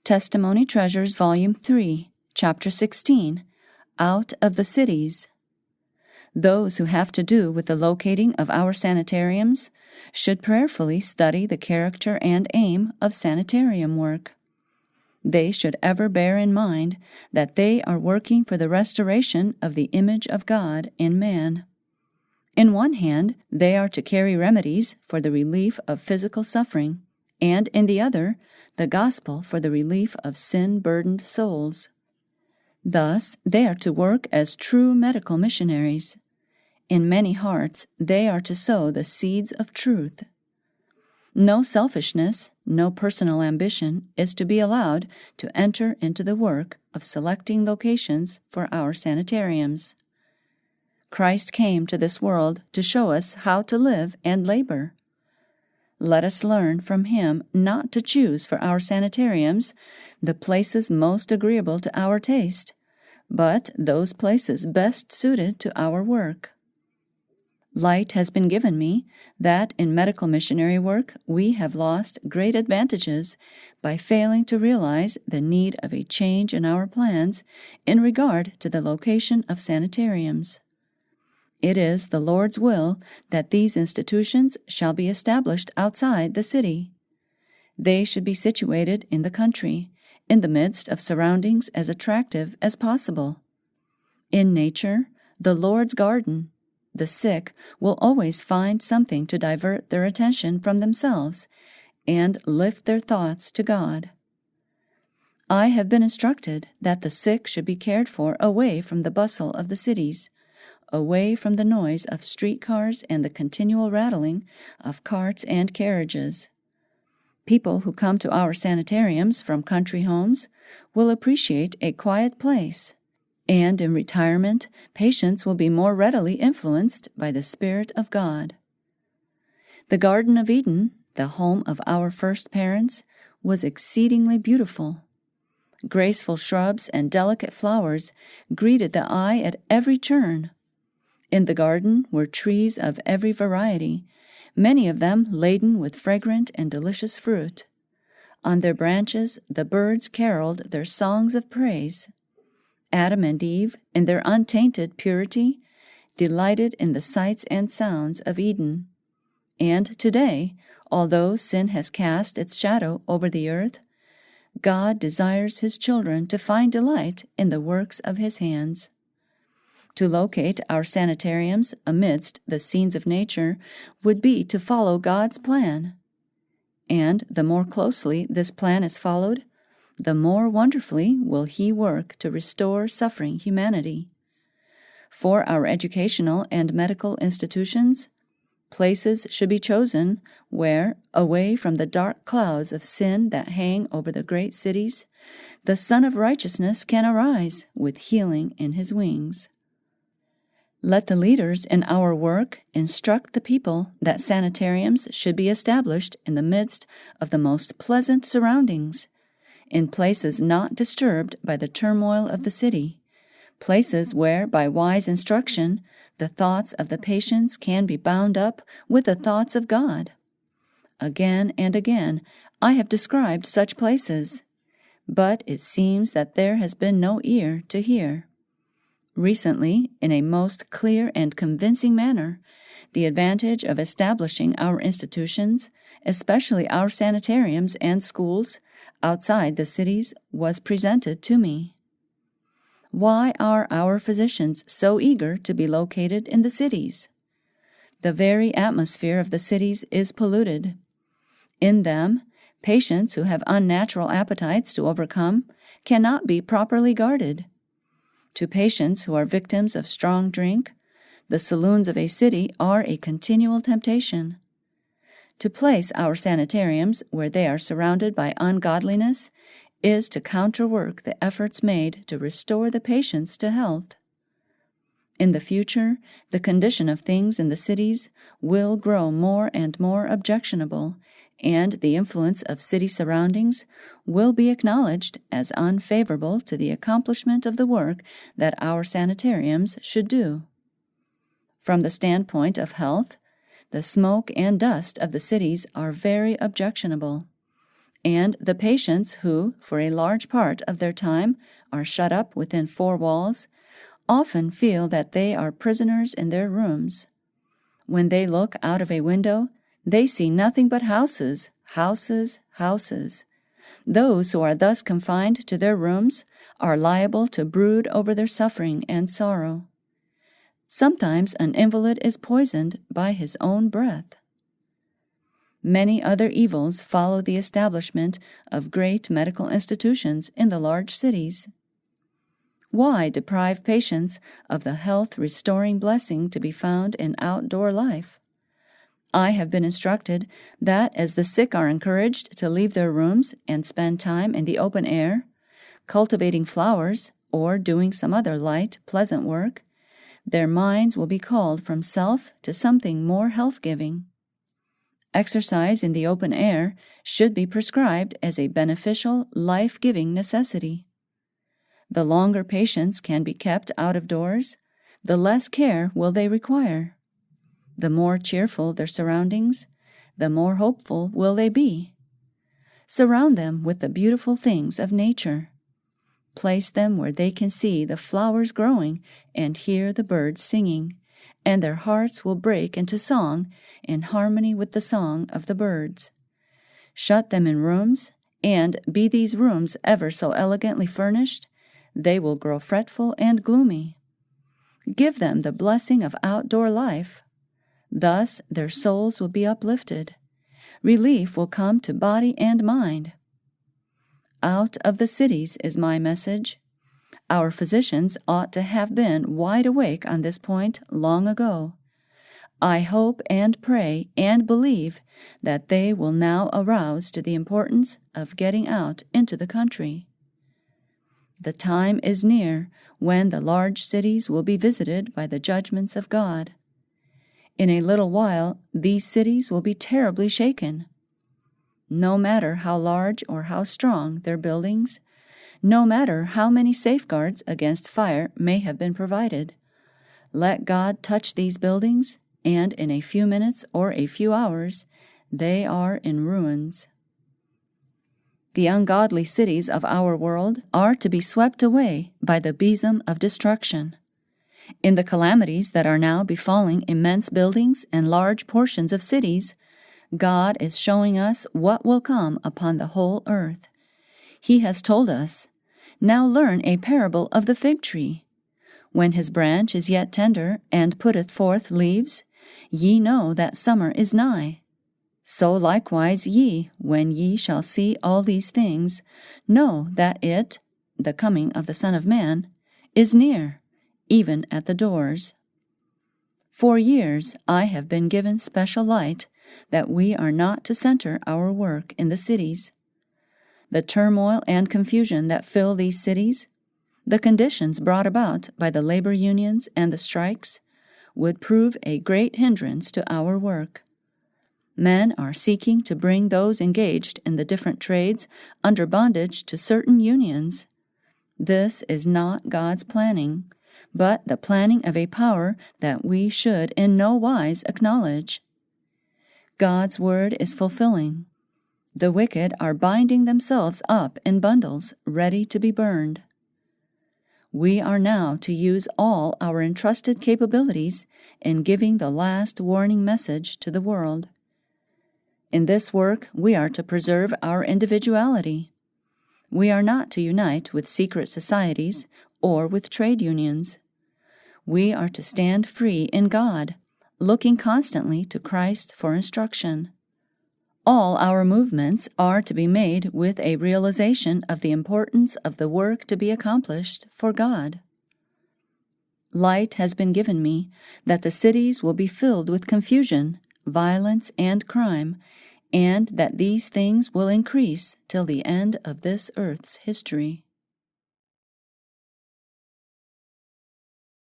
Testimony Treasures, Volume 3, Chapter 16, Out of the Cities. Those who have to do with the locating of our sanitariums should prayerfully study the character and aim of sanitarium work. They should ever bear in mind that they are working for the restoration of the image of God in man. In one hand, they are to carry remedies for the relief of physical suffering, and in the other, the gospel for the relief of sin-burdened souls. Thus, they are to work as true medical missionaries. In many hearts, they are to sow the seeds of truth. No selfishness, no personal ambition is to be allowed to enter into the work of selecting locations for our sanitariums. Christ came to this world to show us how to live and labor. Let us learn from him not to choose for our sanitariums the places most agreeable to our taste, but those places best suited to our work. Light has been given me that in medical missionary work we have lost great advantages by failing to realize the need of a change in our plans in regard to the location of sanitariums. It is the Lord's will that these institutions shall be established outside the city. They should be situated in the country, in the midst of surroundings as attractive as possible. In nature, the Lord's garden, the sick will always find something to divert their attention from themselves and lift their thoughts to God. I have been instructed that the sick should be cared for away from the bustle of the cities, away from the noise of streetcars and the continual rattling of carts and carriages. People who come to our sanitariums from country homes will appreciate a quiet place, and in retirement, patients will be more readily influenced by the Spirit of God. The Garden of Eden, the home of our first parents, was exceedingly beautiful. Graceful shrubs and delicate flowers greeted the eye at every turn. In the garden were trees of every variety, many of them laden with fragrant and delicious fruit. On their branches the birds caroled their songs of praise. Adam and Eve, in their untainted purity, delighted in the sights and sounds of Eden. And today, although sin has cast its shadow over the earth, God desires his children to find delight in the works of his hands. To locate our sanitariums amidst the scenes of nature would be to follow God's plan. And the more closely this plan is followed, the more wonderfully will he work to restore suffering humanity. For our educational and medical institutions, places should be chosen where, away from the dark clouds of sin that hang over the great cities, the Son of Righteousness can arise with healing in his wings. Let the leaders in our work instruct the people that sanitariums should be established in the midst of the most pleasant surroundings, in places not disturbed by the turmoil of the city, places where, by wise instruction, the thoughts of the patients can be bound up with the thoughts of God. Again and again I have described such places, but it seems that there has been no ear to hear. Recently, in a most clear and convincing manner, the advantage of establishing our institutions, especially our sanitariums and schools, outside the cities was presented to me. Why are our physicians so eager to be located in the cities? The very atmosphere of the cities is polluted. In them, patients who have unnatural appetites to overcome cannot be properly guarded. To patients who are victims of strong drink, the saloons of a city are a continual temptation. To place our sanitariums where they are surrounded by ungodliness is to counterwork the efforts made to restore the patients to health. In the future, the condition of things in the cities will grow more and more objectionable, and the influence of city surroundings will be acknowledged as unfavorable to the accomplishment of the work that our sanitariums should do. From the standpoint of health, the smoke and dust of the cities are very objectionable, and the patients who, for a large part of their time, are shut up within 4 walls, often feel that they are prisoners in their rooms. When they look out of a window, they see nothing but houses, houses, houses. Those who are thus confined to their rooms are liable to brood over their suffering and sorrow. Sometimes an invalid is poisoned by his own breath. Many other evils follow the establishment of great medical institutions in the large cities. Why deprive patients of the health-restoring blessing to be found in outdoor life? I have been instructed that as the sick are encouraged to leave their rooms and spend time in the open air, cultivating flowers, or doing some other light, pleasant work, their minds will be called from self to something more health-giving. Exercise in the open air should be prescribed as a beneficial, life-giving necessity. The longer patients can be kept out of doors, the less care will they require. The more cheerful their surroundings, the more hopeful will they be. Surround them with the beautiful things of nature. Place them where they can see the flowers growing and hear the birds singing, and their hearts will break into song in harmony with the song of the birds. Shut them in rooms, and be these rooms ever so elegantly furnished, they will grow fretful and gloomy. Give them the blessing of outdoor life. Thus their souls will be uplifted. Relief will come to body and mind. Out of the cities is my message. Our physicians ought to have been wide awake on this point long ago. I hope and pray and believe that they will now arouse to the importance of getting out into the country. The time is near when the large cities will be visited by the judgments of God. In a little while, these cities will be terribly shaken. No matter how large or how strong their buildings, no matter how many safeguards against fire may have been provided, let God touch these buildings, and in a few minutes or a few hours, they are in ruins. The ungodly cities of our world are to be swept away by the besom of destruction. In the calamities that are now befalling immense buildings and large portions of cities, God is showing us what will come upon the whole earth. He has told us, "Now learn a parable of the fig tree. When his branch is yet tender, and putteth forth leaves, ye know that summer is nigh. So likewise ye, when ye shall see all these things, know that it, the coming of the Son of Man, is near, even at the doors." For years I have been given special light that we are not to center our work in the cities. The turmoil and confusion that fill these cities, the conditions brought about by the labor unions and the strikes, would prove a great hindrance to our work. Men are seeking to bring those engaged in the different trades under bondage to certain unions. This is not God's planning, but the planning of a power that we should in no wise acknowledge. God's word is fulfilling. The wicked are binding themselves up in bundles, ready to be burned. We are now to use all our entrusted capabilities in giving the last warning message to the world. In this work, we are to preserve our individuality. We are not to unite with secret societies or with trade unions. We are to stand free in God, looking constantly to Christ for instruction. All our movements are to be made with a realization of the importance of the work to be accomplished for God. Light has been given me that the cities will be filled with confusion, violence, and crime, and that these things will increase till the end of this earth's history.